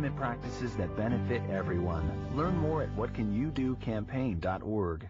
employment practices that benefit everyone. Learn more at whatcanyoudocampaign.org.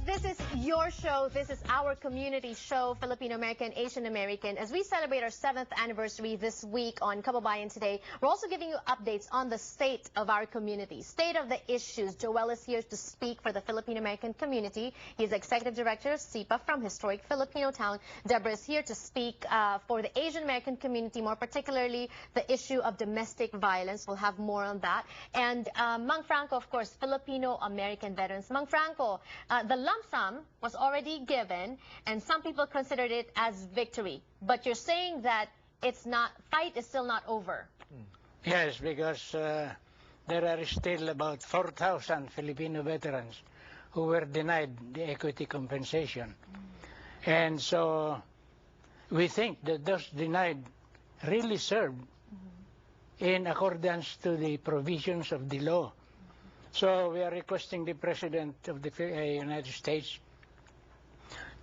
This is your show. This is our community show, Filipino American, Asian American. As we celebrate our 7th anniversary this week on Kababayan Today, we're also giving you updates on the state of our community, state of the issues. Joel is here to speak for the Filipino American community. He's Executive Director of SIPA from historic Filipino town. Deborah is here to speak for the Asian American community, more particularly the issue of domestic violence. We'll have more on that. And Mang Franco, of course, Filipino American veterans. Mang Franco, the lump sum was already given, and some people considered it as victory. But you're saying that it's not, fight is still not over. Yes, because there are still about 4,000 Filipino veterans who were denied the equity compensation. And so we think that those denied really served in accordance to the provisions of the law. So we are requesting the President of the United States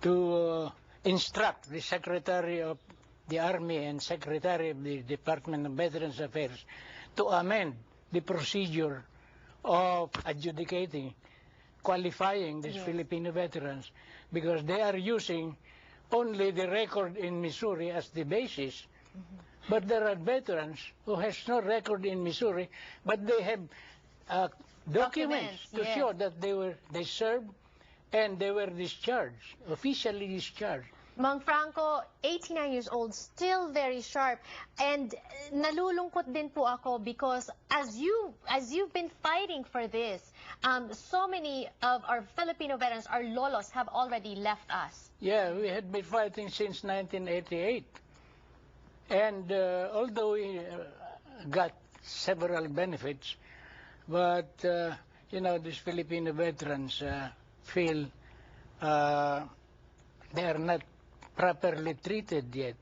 to instruct the Secretary of the Army and Secretary of the Department of Veterans Affairs to amend the procedure of adjudicating, qualifying these Filipino veterans, because they are using only the record in Missouri as the basis. But there are veterans who has no record in Missouri, but they have documents to show that they served and they were discharged, officially discharged. Mang Franco, 89 years old, still very sharp. And nalulungkot din po ako because as you've been fighting for this, so many of our Filipino veterans, our lolos, have already left us. Yeah, we had been fighting since 1988. And although we got several benefits, but, you know, these Filipino veterans feel they are not properly treated yet.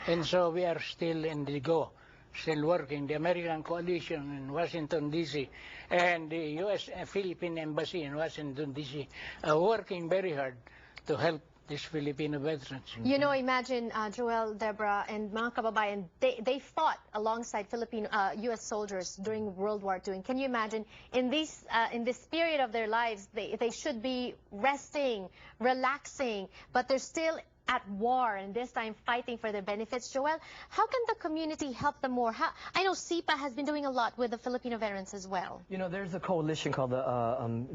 And so we are still in the go, still working. The American Coalition in Washington, D.C. and the U.S. Philippine Embassy in Washington, D.C. are working very hard to help these Filipino veterans. You know, imagine, Joel, Deborah, and mga kababayan, they fought alongside Filipino U.S. soldiers during World War II. And can you imagine, in this period of their lives, they should be resting, relaxing, but they're still at war, and this time fighting for their benefits. Joel, how can the community help them more? I know SIPA has been doing a lot with the Filipino veterans as well. You know, there's a coalition called the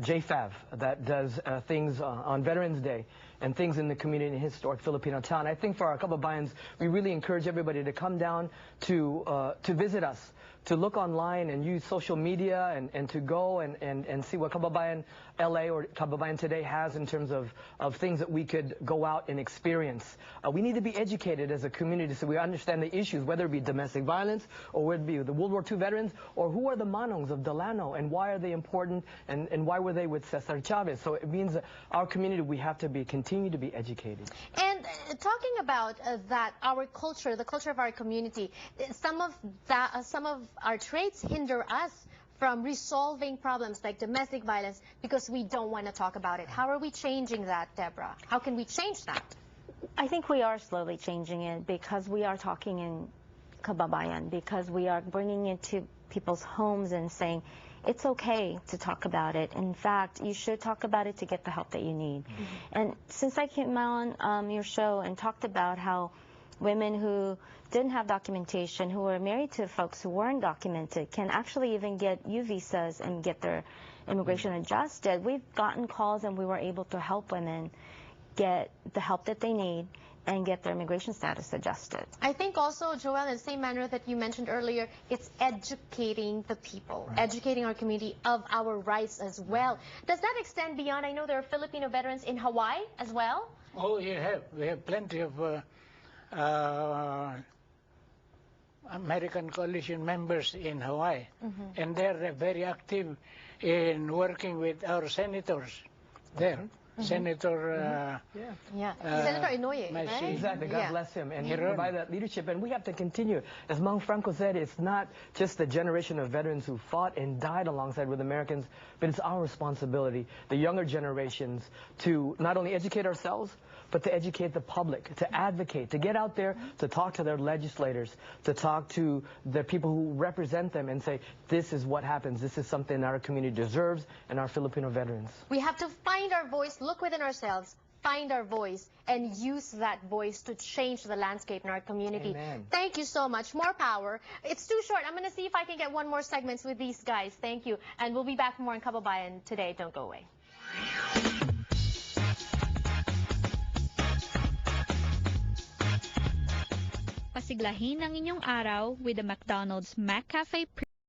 JFAV that does things on Veterans Day and things in the community in historic Filipino town. I think for our Kababayans, we really encourage everybody to come down to visit us, to look online and use social media and to go and see what Kababayan LA or Kababayan Today has in terms of things that we could go out and experience. We need to be educated as a community so we understand the issues, whether it be domestic violence or whether it be the World War II veterans, or who are the manongs of Delano and why are they important and why were they with Cesar Chavez. So it means that our community, we have to continue to be educated. And talking about that, our culture, the culture of our community, some of our traits hinder us from resolving problems like domestic violence because we don't want to talk about it. How are we changing that, Deborah? How can we change that? I think we are slowly changing it because we are talking in Kababayan, because we are bringing it to people's homes and saying, it's okay to talk about it. In fact, you should talk about it to get the help that you need. And since I came on your show and talked about how women who didn't have documentation, who were married to folks who weren't documented, can actually even get U visas and get their immigration adjusted, we've gotten calls and we were able to help women get the help that they need and get their immigration status adjusted. I think also, Joel, in the same manner that you mentioned earlier, it's educating the people, educating our community of our rights as well. Does that extend beyond? I know there are Filipino veterans in Hawaii as well. Oh, we have plenty of American Coalition members in Hawaii, and they're very active in working with our senators there. Senator Yeah. Senator Inoue, Messi. right? Exactly. God Yeah. bless him and He provide that leadership. And we have to continue. As Mang Franco said, it's not just the generation of veterans who fought and died alongside with Americans, but it's our responsibility, the younger generations, to not only educate ourselves, but to educate the public, to advocate, to get out there, to talk to their legislators, to talk to the people who represent them and say, this is what happens. This is something our community deserves and our Filipino veterans. We have to find our voice, look within ourselves, find our voice, and use that voice to change the landscape in our community. Amen. Thank you so much. More power. It's too short. I'm going to see if I can get one more segment with these guys. Thank you. And we'll be back more in Kababayan today. Don't go away. Pasiglahin ang inyong araw with the McDonald's McCafe